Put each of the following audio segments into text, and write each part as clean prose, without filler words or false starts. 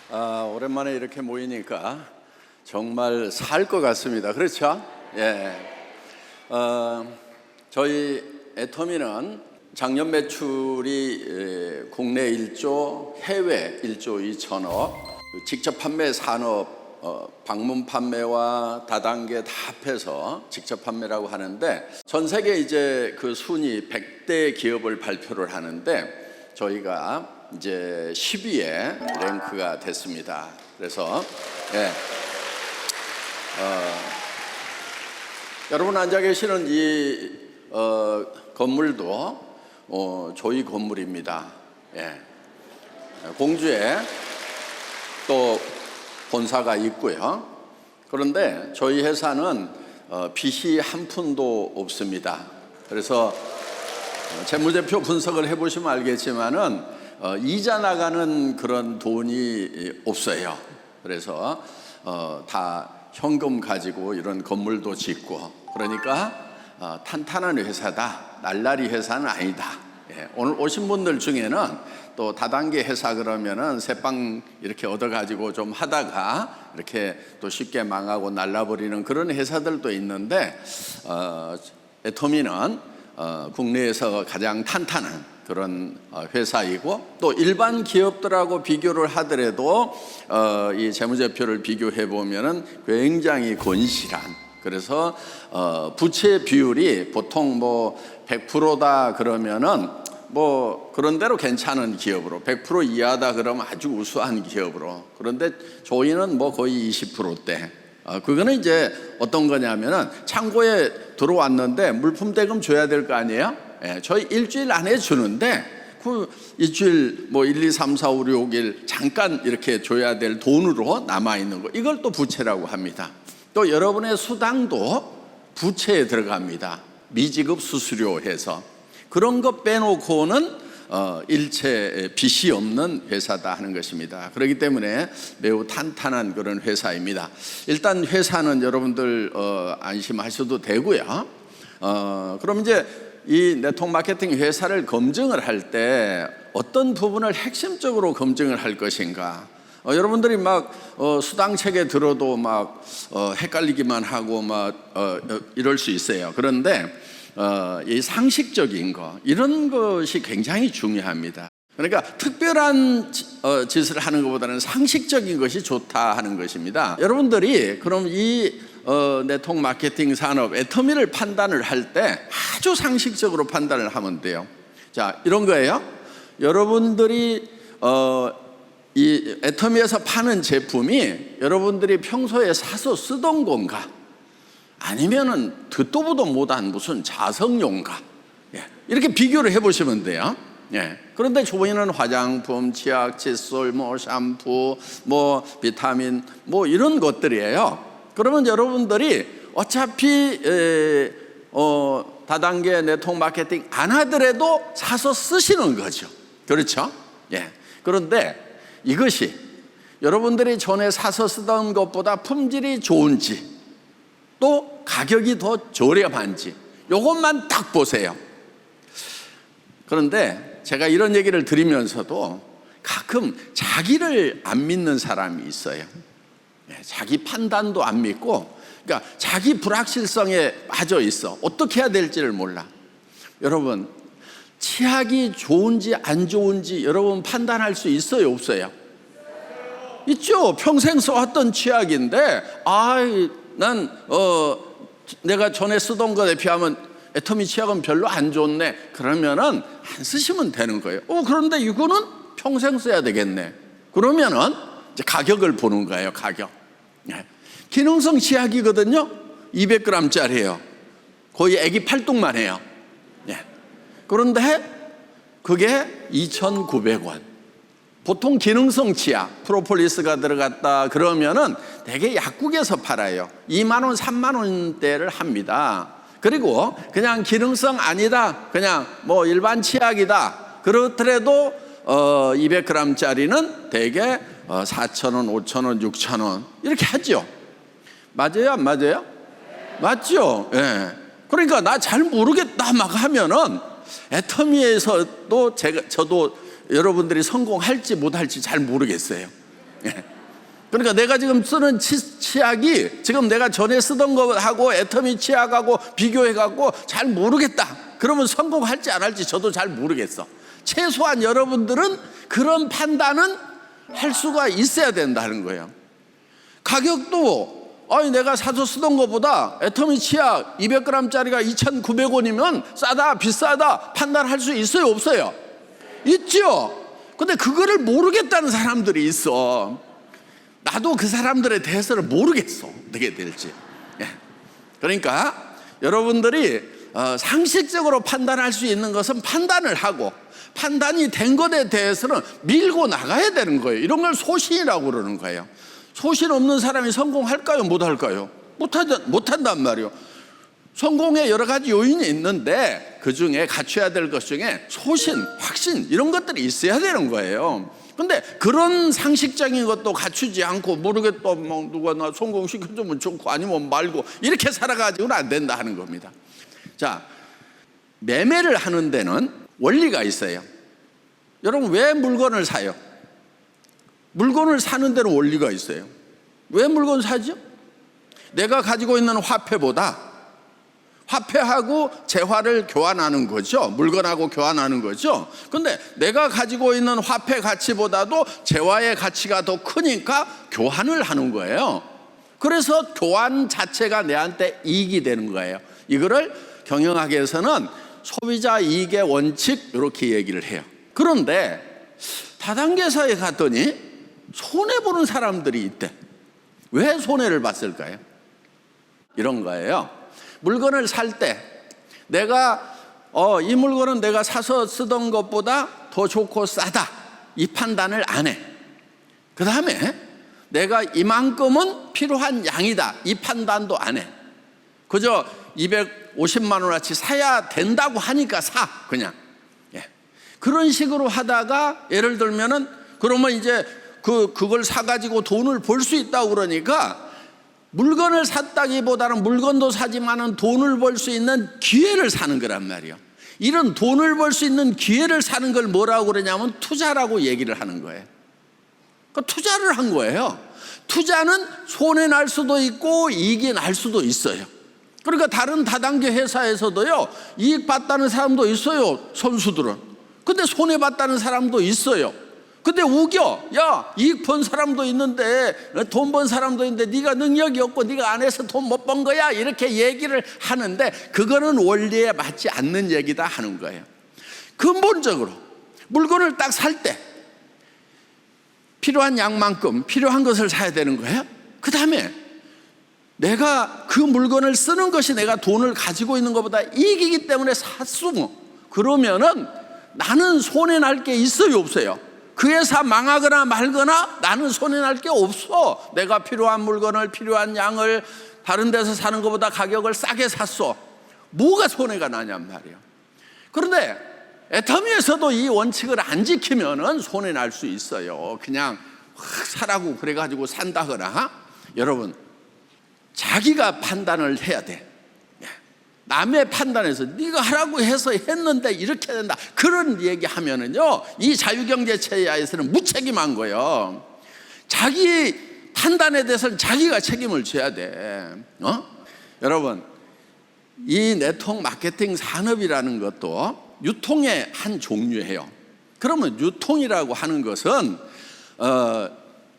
오랜만에 이렇게 모이니까 정말 살 것 같습니다. 그렇죠? 예. 저희 애터미는 작년 매출이 국내 1조, 해외 1조 2천억, 직접 판매 산업, 방문 판매와 다단계 다 합해서 직접 판매라고 하는데, 전 세계 이제 그 순위 100대 기업을 발표를 하는데 저희가 이제 10위에 랭크가 됐습니다. 그래서 여러분 앉아 계시는 이 건물도 저희 건물입니다. 공주에 또 본사가 있고요. 그런데 저희 회사는 빚이 한 푼도 없습니다. 그래서 재무제표 분석을 해보시면 알겠지만은 이자 나가는 그런 돈이 없어요. 그래서 다 현금 가지고 이런 건물도 짓고, 그러니까 탄탄한 회사다, 날라리 회사는 아니다. 오늘 오신 분들 중에는 또 다단계 회사 그러면은 새빵 이렇게 얻어가지고 좀 하다가 이렇게 또 쉽게 망하고 날라버리는 그런 회사들도 있는데, 애터미는 국내에서 가장 탄탄한 그런 회사이고, 또 일반 기업들하고 비교를 하더라도 이 재무제표를 비교해 보면은 굉장히 건실한, 그래서 부채 비율이 보통 뭐 100%다 그러면은 뭐 그런 대로 괜찮은 기업으로, 100% 이하다 그러면 아주 우수한 기업으로, 그런데 저희는 뭐 거의 20%대. 그거는 이제 어떤 거냐면은 창고에 들어왔는데 물품 대금 줘야 될 거 아니에요? 저희 일주일 안에 주는데 그 일주일 뭐 1, 2, 3, 4, 5, 6, 6일 잠깐 이렇게 줘야 될 돈으로 남아있는 거, 이걸 또 부채라고 합니다. 또 여러분의 수당도 부채에 들어갑니다. 미지급 수수료 해서. 그런 거 빼놓고는 일체 빚이 없는 회사다 하는 것입니다. 그렇기 때문에 매우 탄탄한 그런 회사입니다. 일단 회사는 여러분들 안심하셔도 되고요. 그럼 이제 이 네트워크 마케팅 회사를 검증을 할 때 어떤 부분을 핵심적으로 검증을 할 것인가? 여러분들이 막 수당책에 들어도 막 헷갈리기만 하고 막 이럴 수 있어요. 그런데 이 상식적인 거, 이런 것이 굉장히 중요합니다. 그러니까 특별한 짓을 하는 것보다는 상식적인 것이 좋다 하는 것입니다. 여러분들이 그럼 이 네트워크 마케팅 산업 애터미를 판단을 할 때 아주 상식적으로 판단을 하면 돼요. 자, 이런 거예요. 여러분들이 이 애터미에서 파는 제품이 여러분들이 평소에 사서 쓰던 건가, 아니면은 듣도 보도 못한 무슨 자석용가, 이렇게 비교를 해보시면 돼요. 그런데 저희는 화장품, 치약, 칫솔, 뭐 샴푸, 뭐 비타민, 뭐 이런 것들이에요. 그러면 여러분들이 어차피 다단계 네트워크 마케팅 안 하더라도 사서 쓰시는 거죠. 그렇죠? 그런데 이것이 여러분들이 전에 사서 쓰던 것보다 품질이 좋은지, 또 가격이 더 저렴한지, 요것만 딱 보세요. 그런데 제가 이런 얘기를 드리면서도 가끔 자기를 안 믿는 사람이 있어요. 자기 판단도 안 믿고, 그러니까 자기 불확실성에 빠져 있어. 어떻게 해야 될지를 몰라. 여러분, 치약이 좋은지 안 좋은지 여러분 판단할 수 있어요, 없어요? 있죠. 평생 써왔던 치약인데 난 내가 전에 쓰던 것에 비하면 애터미 치약은 별로 안 좋네, 그러면은 안 쓰시면 되는 거예요. 그런데 이거는 평생 써야 되겠네, 그러면은 이제 가격을 보는 거예요. 가격. 기능성 치약이거든요. 200g짜리예요. 거의 애기 팔뚝만 해요. 그런데 그게 2,900원. 보통 기능성 치약, 프로폴리스가 들어갔다 그러면은 되게 약국에서 팔아요. 2만 원, 3만 원대를 합니다. 그리고 그냥 기능성 아니다, 그냥 뭐 일반 치약이다 그렇더라도 200g짜리는 되게 4,000원, 5,000원, 6,000원 이렇게 하죠. 맞아요, 안 맞아요? 맞죠? 그러니까 나 잘 모르겠다 막 하면은 애터미에서도 저도 여러분들이 성공할지 못할지 잘 모르겠어요. 예. 그러니까 내가 지금 쓰는 치약이 지금 내가 전에 쓰던 거하고 애터미 치약하고 비교해갖고 잘 모르겠다. 그러면 성공할지 안 할지 저도 잘 모르겠어. 최소한 여러분들은 그런 판단은 할 수가 있어야 된다는 거예요. 가격도 내가 사서 쓰던 것보다 애터미 치약 200g짜리가 2,900원이면 싸다 비싸다 판단할 수 있어요 없어요? 있죠. 근데 그거를 모르겠다는 사람들이 있어. 나도 그 사람들에 대해서는 모르겠어 어떻게 될지. 그러니까 여러분들이 상식적으로 판단할 수 있는 것은 판단을 하고, 판단이 된 것에 대해서는 밀고 나가야 되는 거예요. 이런 걸 소신이라고 그러는 거예요. 소신 없는 사람이 성공할까요? 못할까요? 못한단 말이에요. 성공에 여러 가지 요인이 있는데 그 중에 갖춰야 될 것 중에 소신, 확신 이런 것들이 있어야 되는 거예요. 근데 그런 상식적인 것도 갖추지 않고 모르겠다, 뭐 누가 나 성공시켜주면 좋고 아니면 말고 이렇게 살아가지고는 안 된다 하는 겁니다. 자, 매매를 하는 데는 원리가 있어요. 여러분 왜 물건을 사요? 물건을 사는 데는 원리가 있어요. 왜 물건 사죠? 내가 가지고 있는 화폐보다 화폐하고 재화를 교환하는 거죠. 물건하고 교환하는 거죠. 근데 내가 가지고 있는 화폐 가치보다도 재화의 가치가 더 크니까 교환을 하는 거예요. 그래서 교환 자체가 내한테 이익이 되는 거예요. 이거를 경영학에서는 소비자 이익의 원칙 이렇게 얘기를 해요. 그런데 다단계사에 갔더니 손해보는 사람들이 있대. 왜 손해를 봤을까요? 이런 거예요. 물건을 살 때 내가 이 물건은 내가 사서 쓰던 것보다 더 좋고 싸다 이 판단을 안 해. 그 다음에 내가 이만큼은 필요한 양이다 이 판단도 안 해. 그저 250만 원어치 사야 된다고 하니까 사 그냥. 그런 식으로 하다가 예를 들면은 그러면 이제 그걸 사가지고 돈을 벌 수 있다고 그러니까 물건을 샀다기보다는 물건도 사지만은 돈을 벌 수 있는 기회를 사는 거란 말이에요. 이런 돈을 벌 수 있는 기회를 사는 걸 뭐라고 그러냐면 투자라고 얘기를 하는 거예요. 그러니까 투자를 한 거예요. 투자는 손해 날 수도 있고 이익이 날 수도 있어요. 그러니까 다른 다단계 회사에서도요 이익 봤다는 사람도 있어요. 선수들은. 근데 손해 봤다는 사람도 있어요. 근데 우겨. 야, 이익 번 사람도 있는데 돈 번 사람도 있는데 네가 능력이 없고 네가 안 해서 돈 못 번 거야 이렇게 얘기를 하는데 그거는 원리에 맞지 않는 얘기다 하는 거예요. 근본적으로 물건을 딱 살 때 필요한 양만큼 필요한 것을 사야 되는 거예요. 그 다음에 내가 그 물건을 쓰는 것이 내가 돈을 가지고 있는 것보다 이익이기 때문에 샀으면 그러면은 나는 손해 날 게 있어요 없어요? 그 회사 망하거나 말거나 나는 손해 날 게 없어. 내가 필요한 물건을 필요한 양을 다른 데서 사는 것보다 가격을 싸게 샀어. 뭐가 손해가 나냔 말이에요. 그런데 애터미에서도 이 원칙을 안 지키면은 손해 날 수 있어요. 그냥 확 사라고 그래가지고 산다거나. 여러분 자기가 판단을 해야 돼. 남의 판단에서 네가 하라고 해서 했는데 이렇게 된다 그런 얘기하면은요 이 자유경제체제에서는 무책임한 거예요. 자기 판단에 대해서는 자기가 책임을 져야 돼. 여러분 이 네트워크 마케팅 산업이라는 것도 유통의 한 종류예요. 그러면 유통이라고 하는 것은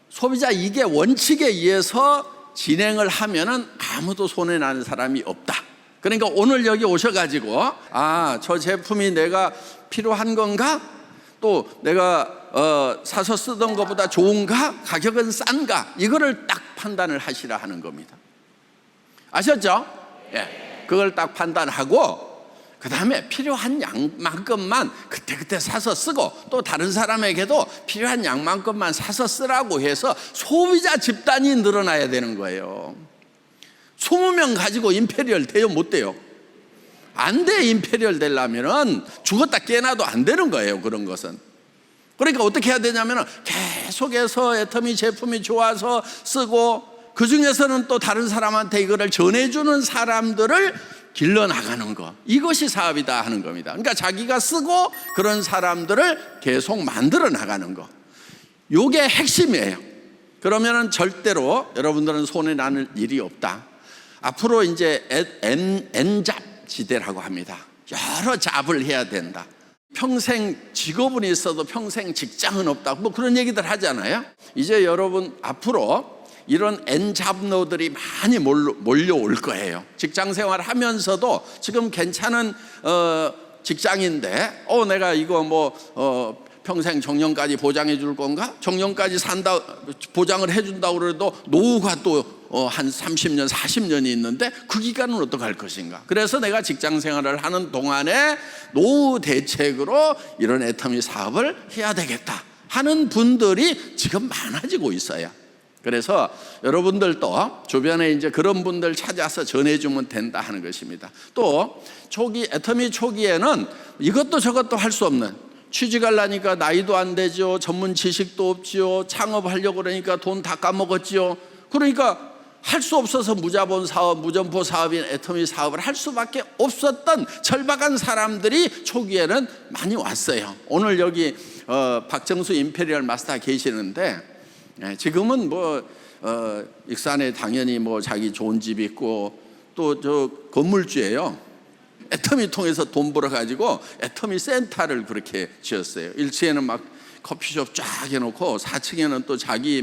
소비자 이익의 원칙에 의해서 진행을 하면은 아무도 손해 나는 사람이 없다. 그러니까 오늘 여기 오셔가지고 저 제품이 내가 필요한 건가? 또 내가 사서 쓰던 것보다 좋은가? 가격은 싼가? 이거를 딱 판단을 하시라 하는 겁니다. 아셨죠? 예, 그걸 딱 판단하고 그 다음에 필요한 양만큼만 그때 사서 쓰고 또 다른 사람에게도 필요한 양만큼만 사서 쓰라고 해서 소비자 집단이 늘어나야 되는 거예요. 20명 가지고 임페리얼 돼요? 못 돼요? 안 돼. 임페리얼 되려면은 죽었다 깨어나도 안 되는 거예요. 그런 것은. 그러니까 어떻게 해야 되냐면은 계속해서 애터미 제품이 좋아서 쓰고 그 중에서는 또 다른 사람한테 이거를 전해주는 사람들을 길러나가는 거, 이것이 사업이다 하는 겁니다. 그러니까 자기가 쓰고 그런 사람들을 계속 만들어 나가는 거, 요게 핵심이에요. 그러면은 절대로 여러분들은 손해 나는 일이 없다. 앞으로 이제 N잡 시대라고 합니다. 여러 잡을 해야 된다. 평생 직업은 있어도 평생 직장은 없다. 뭐 그런 얘기들 하잖아요. 이제 여러분 앞으로 이런 N잡러들이 많이 몰려올 거예요. 직장 생활 하면서도 지금 괜찮은 직장인데 내가 이거 평생 정년까지 보장해 줄 건가? 정년까지 산다 보장을 해 준다고 그래도 노후가 또 한 30년 40년이 있는데 그 기간은 어떡할 것인가? 그래서 내가 직장 생활을 하는 동안에 노후 대책으로 이런 애터미 사업을 해야 되겠다 하는 분들이 지금 많아지고 있어요. 그래서 여러분들도 주변에 이제 그런 분들 찾아서 전해주면 된다 하는 것입니다. 또 애터미 초기에는 이것도 저것도 할 수 없는, 취직하려니까 나이도 안 되죠. 전문 지식도 없지요. 창업하려고 그러니까 돈 다 까먹었지요. 그러니까 할 수 없어서 무자본 사업, 무점포 사업인 애터미 사업을 할 수밖에 없었던 절박한 사람들이 초기에는 많이 왔어요. 오늘 여기 박정수 임페리얼 마스터 계시는데 지금은 익산에 당연히 자기 좋은 집 있고 또 저 건물주예요. 애터미 통해서 돈 벌어가지고 애터미 센터를 그렇게 지었어요. 1층에는 막 커피숍 쫙 해놓고 4층에는 또 자기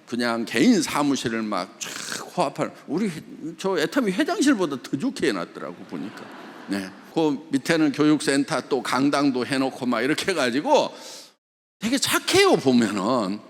그냥 개인 사무실을 막 쫙 호합할, 우리 저 애터미 회장실보다 더 좋게 해놨더라고 보니까. 네. 그 밑에는 교육센터 또 강당도 해놓고 막 이렇게 해가지고 되게 착해요. 보면은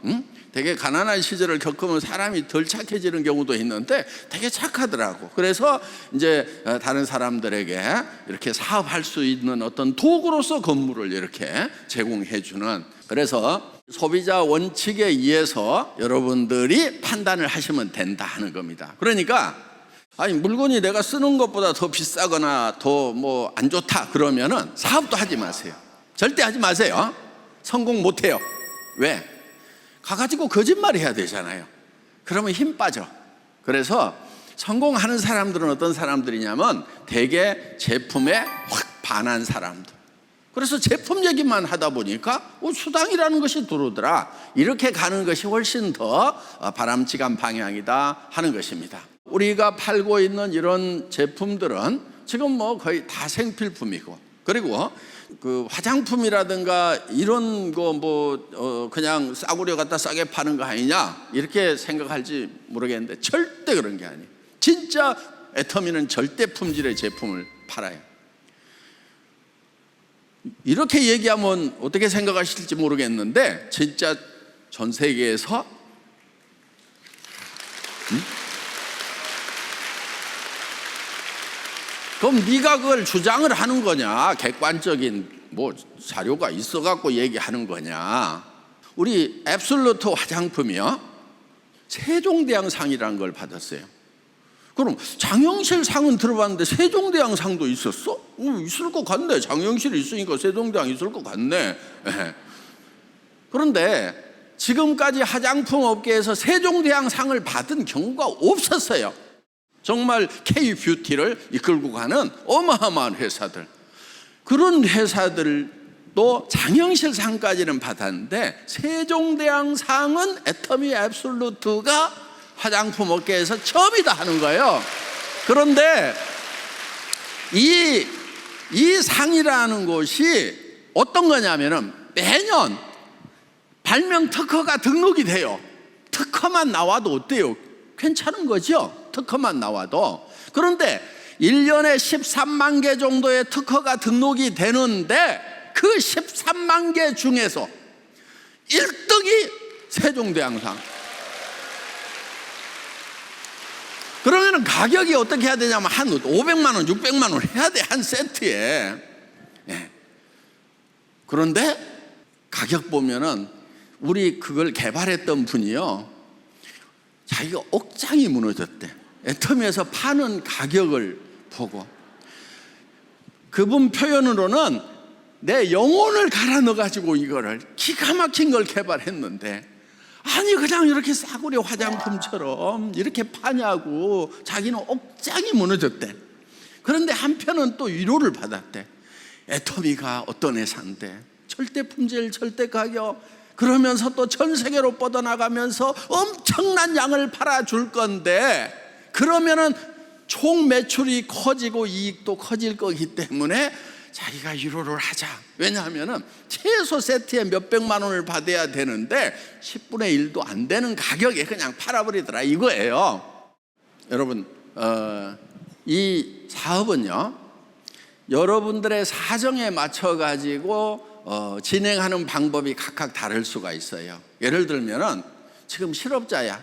되게 가난한 시절을 겪으면 사람이 덜 착해지는 경우도 있는데 되게 착하더라고. 그래서 이제 다른 사람들에게 이렇게 사업할 수 있는 어떤 도구로서 건물을 이렇게 제공해 주는, 그래서 소비자 원칙에 의해서 여러분들이 판단을 하시면 된다 하는 겁니다. 그러니까 물건이 내가 쓰는 것보다 더 비싸거나 더 안 좋다 그러면은 사업도 하지 마세요. 절대 하지 마세요. 성공 못 해요. 왜? 가가지고 거짓말 해야 되잖아요. 그러면 힘 빠져. 그래서 성공하는 사람들은 어떤 사람들이냐면 대개 제품에 확 반한 사람들. 그래서 제품 얘기만 하다 보니까 수당이라는 것이 들어오더라. 이렇게 가는 것이 훨씬 더 바람직한 방향이다 하는 것입니다. 우리가 팔고 있는 이런 제품들은 지금 거의 다 생필품이고, 그리고 그 화장품이라든가 이런 거 그냥 싸구려 갖다 싸게 파는 거 아니냐 이렇게 생각할지 모르겠는데 절대 그런 게 아니에요. 진짜 애터미는 절대 품질의 제품을 팔아요. 이렇게 얘기하면 어떻게 생각하실지 모르겠는데 진짜 전 세계에서 그럼 네가 그걸 주장을 하는 거냐, 객관적인 자료가 있어갖고 얘기하는 거냐. 우리 앱솔루트 화장품이요 세종대왕상이라는 걸 받았어요. 그럼 장영실 상은 들어봤는데 세종대왕상도 있었어? 있을 것 같네. 장영실이 있으니까 세종대왕 있을 것 같네. 그런데 지금까지 화장품 업계에서 세종대왕상을 받은 경우가 없었어요. 정말 K뷰티를 이끌고 가는 어마어마한 회사들, 그런 회사들도 장영실 상까지는 받았는데 세종대왕상은 애터미 앱솔루트가 화장품 업계에서 처음이다 하는 거예요. 그런데 이 상이라는 것이 어떤 거냐면은 매년 발명 특허가 등록이 돼요. 특허만 나와도 어때요? 괜찮은 거죠? 특허만 나와도. 그런데 1년에 13만 개 정도의 특허가 등록이 되는데 그 13만 개 중에서 1등이 세종대왕상. 그러면 가격이 어떻게 해야 되냐면 한 500만 원, 600만 원 해야 돼, 한 세트에. 그런데 가격 보면은 우리 그걸 개발했던 분이요, 자기가 억장이 무너졌대. 애터미에서 파는 가격을 보고. 그분 표현으로는 내 영혼을 갈아 넣어가지고 이거를 기가 막힌 걸 개발했는데 아니 그냥 이렇게 싸구려 화장품처럼 이렇게 파냐고 자기는 억장이 무너졌대. 그런데 한편은 또 위로를 받았대. 애터미가 어떤 회사인데 절대 품질, 절대 가격, 그러면서 또 전 세계로 뻗어나가면서 엄청난 양을 팔아줄 건데, 그러면은 총 매출이 커지고 이익도 커질 거기 때문에 자기가 1호를 하자. 왜냐하면 최소 세트에 몇백만 원을 받아야 되는데 10분의 1도 안 되는 가격에 그냥 팔아버리더라 이거예요. 여러분, 이 사업은요, 여러분들의 사정에 맞춰 가지고 진행하는 방법이 각각 다를 수가 있어요. 예를 들면은 지금 실업자야.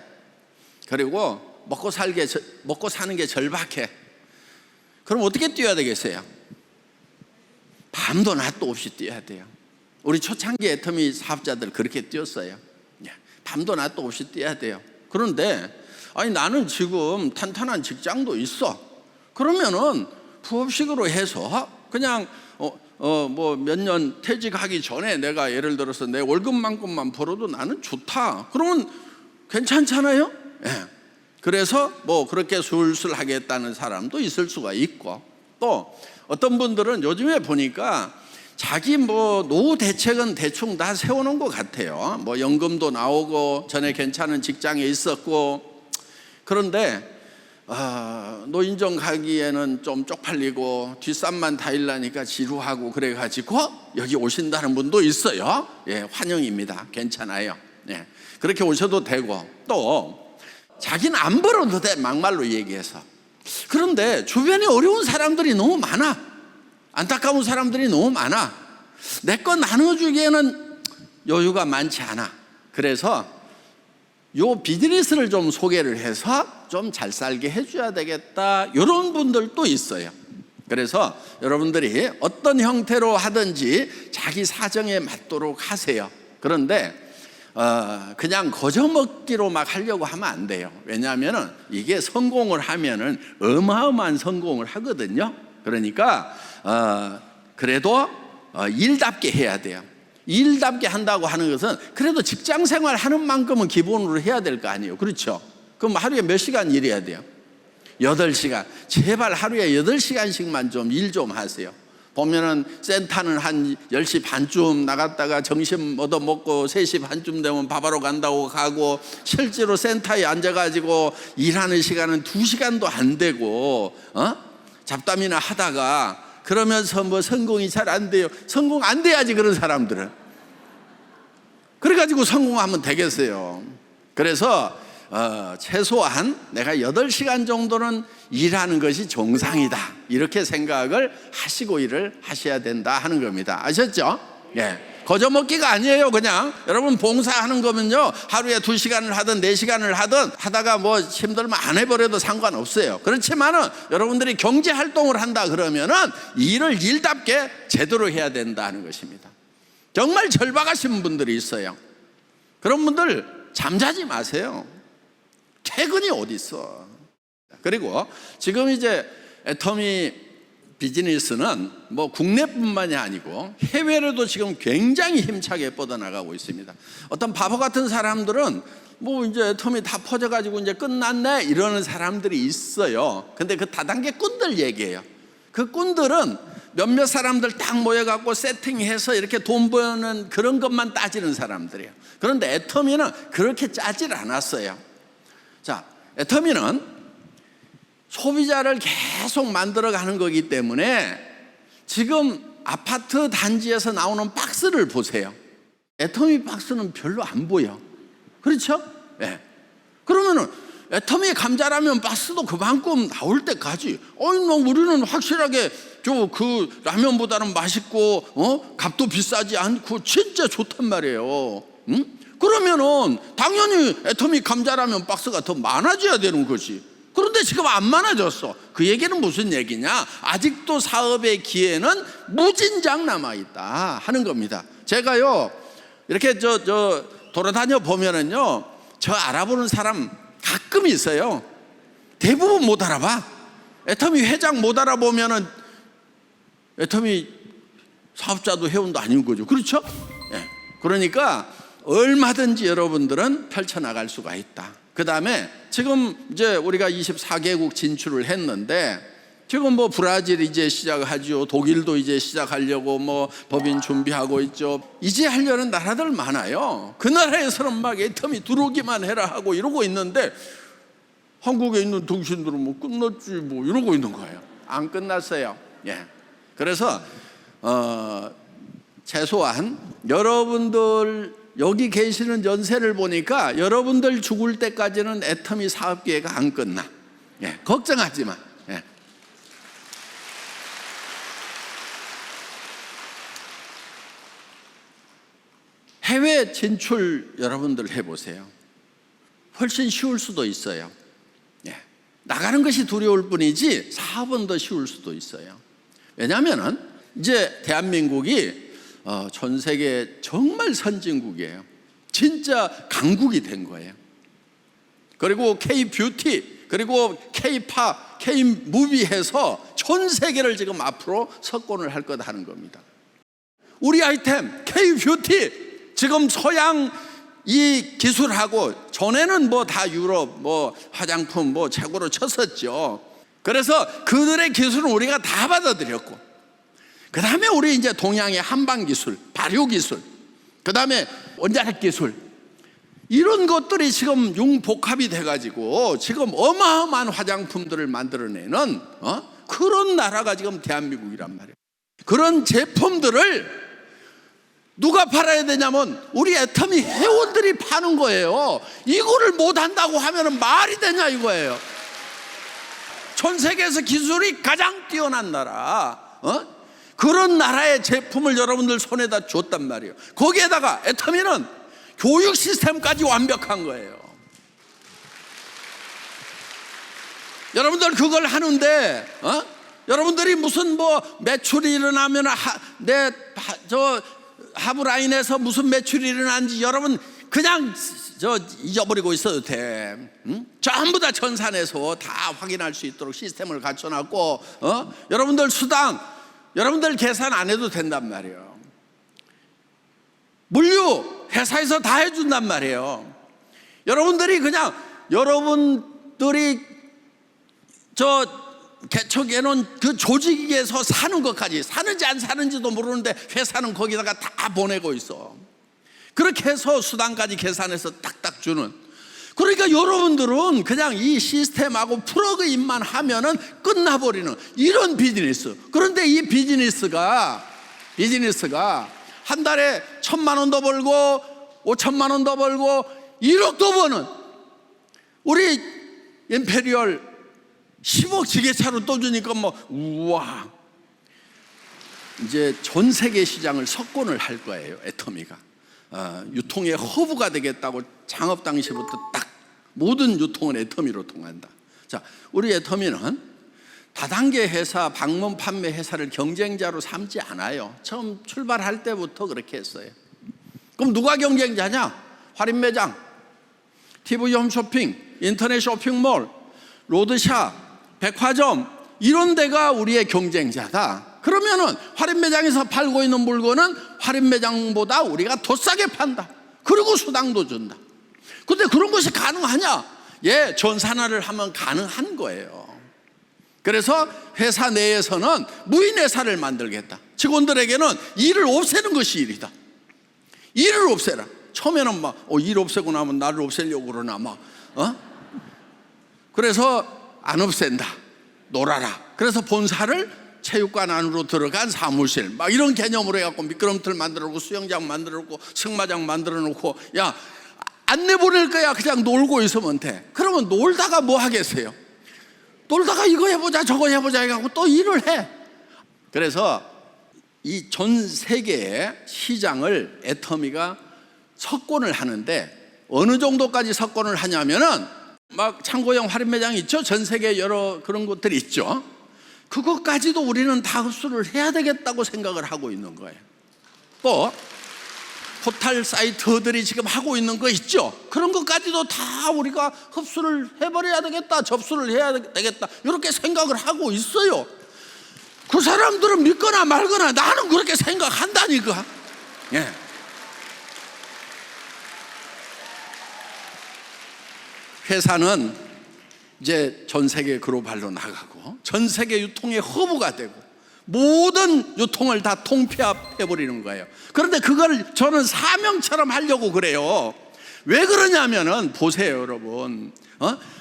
그리고 먹고 사는 게 절박해. 그럼 어떻게 뛰어야 되겠어요? 밤도 낮도 없이 뛰어야 돼요. 우리 초창기 애터미 사업자들 그렇게 뛰었어요. 밤도 낮도 없이 뛰어야 돼요. 그런데 아니 나는 지금 탄탄한 직장도 있어. 그러면은 부업식으로 해서 그냥 뭐 몇 년 퇴직하기 전에 내가 예를 들어서 내 월급만큼만 벌어도 나는 좋다. 그러면 괜찮잖아요. 그래서 뭐 그렇게 술술 하겠다는 사람도 있을 수가 있고, 또 어떤 분들은 요즘에 보니까 자기 뭐 노후 대책은 대충 다 세워놓은 것 같아요. 뭐 연금도 나오고 전에 괜찮은 직장에 있었고, 그런데 노인정 가기에는 좀 쪽팔리고 뒷산만 다일라니까 지루하고 그래가지고 여기 오신다는 분도 있어요. 환영입니다. 괜찮아요. 그렇게 오셔도 되고, 또 자기는 안 벌어도 돼, 막말로 얘기해서. 그런데 주변에 어려운 사람들이 너무 많아. 안타까운 사람들이 너무 많아. 내 거 나눠주기에는 여유가 많지 않아. 그래서 요 비즈니스를 좀 소개를 해서 좀 잘 살게 해줘야 되겠다, 이런 분들도 있어요. 그래서 여러분들이 어떤 형태로 하든지 자기 사정에 맞도록 하세요. 그런데 그냥 거저먹기로 막 하려고 하면 안 돼요. 왜냐하면 이게 성공을 하면은 어마어마한 성공을 하거든요. 그러니까 그래도 일답게 해야 돼요. 일답게 한다고 하는 것은 그래도 직장 생활 하는 만큼은 기본으로 해야 될 거 아니에요. 그렇죠? 그럼 하루에 몇 시간 일해야 돼요? 8시간. 제발 하루에 8시간씩만 좀 일 좀 하세요. 보면은 센터는 한 10시 반쯤 나갔다가 점심 얻어먹고 3시 반쯤 되면 밥하러 간다고 가고, 실제로 센터에 앉아가지고 일하는 시간은 2시간도 안 되고 잡담이나 하다가 그러면서 뭐 성공이 잘 안 돼요. 성공 안 돼야지, 그런 사람들은. 그래가지고 성공하면 되겠어요. 그래서 최소한 내가 8시간 정도는 일하는 것이 정상이다, 이렇게 생각을 하시고 일을 하셔야 된다 하는 겁니다. 아셨죠? 거저먹기가 아니에요. 그냥 여러분 봉사하는 거면요, 하루에 2시간을 하든 4시간을 하든 하다가 뭐 힘들면 안 해버려도 상관없어요. 그렇지만은 여러분들이 경제활동을 한다 그러면은 일을 일답게 제대로 해야 된다는 것입니다. 정말 절박하신 분들이 있어요. 그런 분들 잠자지 마세요. 퇴근이 어디 있어. 그리고 지금 이제 애터미 비즈니스는 뭐 국내뿐만이 아니고 해외로도 지금 굉장히 힘차게 뻗어나가고 있습니다. 어떤 바보 같은 사람들은 뭐 이제 애터미 다 퍼져가지고 이제 끝났네 이러는 사람들이 있어요. 근데 그 다단계 꾼들 얘기예요. 그 꾼들은 몇몇 사람들 딱 모여갖고 세팅해서 이렇게 돈 버는 그런 것만 따지는 사람들이에요. 그런데 애터미는 그렇게 짜질 않았어요. 자, 애터미는 소비자를 계속 만들어가는 거기 때문에 지금 아파트 단지에서 나오는 박스를 보세요. 애터미 박스는 별로 안 보여. 그렇죠? 그러면은 애터미 감자라면 박스도 그만큼 나올 때까지 우리는 확실하게 그 라면보다는 맛있고 값도 비싸지 않고 진짜 좋단 말이에요. 그러면은 당연히 애터미 감자라면 박스가 더 많아져야 되는 거지. 그런데 지금 안 많아졌어. 그 얘기는 무슨 얘기냐? 아직도 사업의 기회는 무진장 남아있다 하는 겁니다. 제가요 이렇게 돌아다녀 보면은요, 저 알아보는 사람 가끔 있어요. 대부분 못 알아봐. 애터미 회장 못 알아보면은 애터미 사업자도 회원도 아닌 거죠. 그렇죠? 그러니까 얼마든지 여러분들은 펼쳐나갈 수가 있다. 그 다음에 지금 이제 우리가 24개국 진출을 했는데 지금 뭐 브라질 이제 시작하죠. 독일도 이제 시작하려고 뭐 법인 준비하고 있죠. 이제 하려는 나라들 많아요. 그 나라에서는 막 애텀이 들어오기만 해라 하고 이러고 있는데 한국에 있는 당신들은 뭐 끝났지 뭐 이러고 있는 거예요. 안 끝났어요. 예. 그래서 최소한 여러분들 여기 계시는 연세를 보니까 여러분들 죽을 때까지는 애터미 사업기회가 안 끝나. 예. 걱정하지 마. 예. 해외 진출 여러분들 해보세요. 훨씬 쉬울 수도 있어요. 예. 나가는 것이 두려울 뿐이지 사업은 더 쉬울 수도 있어요. 왜냐하면 이제 대한민국이 전 세계 정말 선진국이에요. 진짜 강국이 된 거예요. 그리고 K-뷰티, 그리고 K-팝, K-무비 해서 전 세계를 지금 앞으로 석권을 할 거다 하는 겁니다. 우리 아이템 K-뷰티 지금 서양 이 기술하고 전에는 뭐 다 유럽 뭐 화장품 뭐 최고로 쳤었죠. 그래서 그들의 기술은 우리가 다 받아들였고, 그 다음에 우리 이제 동양의 한방 기술, 발효 기술, 그 다음에 원자력 기술, 이런 것들이 지금 융복합이 돼가지고 지금 어마어마한 화장품들을 만들어내는 그런 나라가 지금 대한민국이란 말이에요. 그런 제품들을 누가 팔아야 되냐면 우리 애터미 회원들이 파는 거예요. 이거를 못한다고 하면 말이 되냐 이거예요. 전 세계에서 기술이 가장 뛰어난 나라, 그런 나라의 제품을 여러분들 손에다 줬단 말이에요. 거기에다가 애터미는 교육 시스템까지 완벽한 거예요. 여러분들 그걸 하는데 여러분들이 무슨 뭐 매출이 일어나면 하브라인에서 무슨 매출이 일어난지 여러분 그냥 잊어버리고 있어도 돼. 전부 다 전산에서 다 확인할 수 있도록 시스템을 갖춰놨고, 여러분들 수당, 여러분들 계산 안 해도 된단 말이에요. 물류 회사에서 다 해준단 말이에요. 여러분들이 그냥 여러분들이 개척해놓은 그 조직에서 사는 것까지, 사는지 안 사는지도 모르는데 회사는 거기다가 다 보내고 있어. 그렇게 해서 수당까지 계산해서 딱딱 주는. 그러니까 여러분들은 그냥 이 시스템하고 플러그인만 하면은 끝나버리는 이런 비즈니스. 그런데 이 비즈니스가 한 달에 1,000만 원 더 벌고 5천만 원 더 벌고 1억 더 버는 우리 임페리얼 10억 지게차로 또 주니까 뭐 우와, 이제 전 세계 시장을 석권을 할 거예요. 애터미가 유통의 허브가 되겠다고 창업 당시부터 딱 모든 유통은 애터미로 통한다. 자, 우리 애터미는 다단계 회사, 방문 판매 회사를 경쟁자로 삼지 않아요. 처음 출발할 때부터 그렇게 했어요. 그럼 누가 경쟁자냐? 할인매장, TV 홈쇼핑, 인터넷 쇼핑몰, 로드샵, 백화점, 이런 데가 우리의 경쟁자다. 그러면은 할인매장에서 팔고 있는 물건은 할인매장보다 우리가 더 싸게 판다. 그리고 수당도 준다. 근데 그런 것이 가능하냐? 예, 전산화를 하면 가능한 거예요. 그래서 회사 내에서는 무인회사를 만들겠다. 직원들에게는 일을 없애는 것이 일이다. 일을 없애라. 처음에는 막 일 없애고 나면 나를 없애려고 그러나 막 그래서 안 없앤다. 놀아라. 그래서 본사를 체육관 안으로 들어간 사무실 막 이런 개념으로 해갖고 미끄럼틀 만들어 놓고 수영장 만들어 놓고 승마장 만들어 놓고, 야, 안 내보낼 거야. 그냥 놀고 있으면 돼. 그러면 놀다가 뭐 하겠어요? 놀다가 이거 해보자 저거 해보자 해갖고 또 일을 해. 그래서 이 전 세계의 시장을 애터미가 석권을 하는데 어느 정도까지 석권을 하냐면은 막 창고형 할인매장이 있죠. 전 세계 여러 그런 곳들이 있죠. 그것까지도 우리는 다 흡수를 해야 되겠다고 생각을 하고 있는 거예요. 또 포털 사이트들이 지금 하고 있는 거 있죠. 그런 것까지도 다 우리가 흡수를 해버려야 되겠다, 접수를 해야 되겠다, 이렇게 생각을 하고 있어요. 그 사람들은 믿거나 말거나 나는 그렇게 생각한다니까. 예. 회사는 이제 전 세계 글로벌로 나가고 전 세계 유통의 허브가 되고 모든 유통을 다 통폐합해 버리는 거예요. 그런데 그걸 저는 사명처럼 하려고 그래요. 왜 그러냐면은 보세요, 여러분.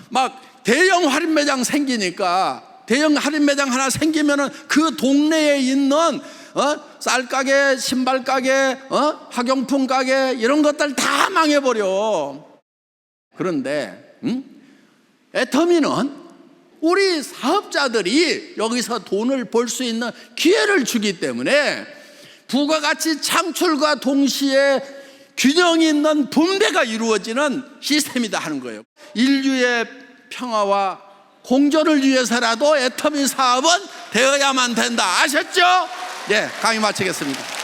막 대형 할인 매장 생기니까, 대형 할인 매장 하나 생기면은 그 동네에 있는 쌀 가게, 신발 가게, 학용품 가게 이런 것들 다 망해버려. 그런데 애터미는 우리 사업자들이 여기서 돈을 벌 수 있는 기회를 주기 때문에 부가가치 창출과 동시에 균형 있는 분배가 이루어지는 시스템이다 하는 거예요. 인류의 평화와 공존을 위해서라도 애터미 사업은 되어야만 된다. 아셨죠? 네, 강의 마치겠습니다.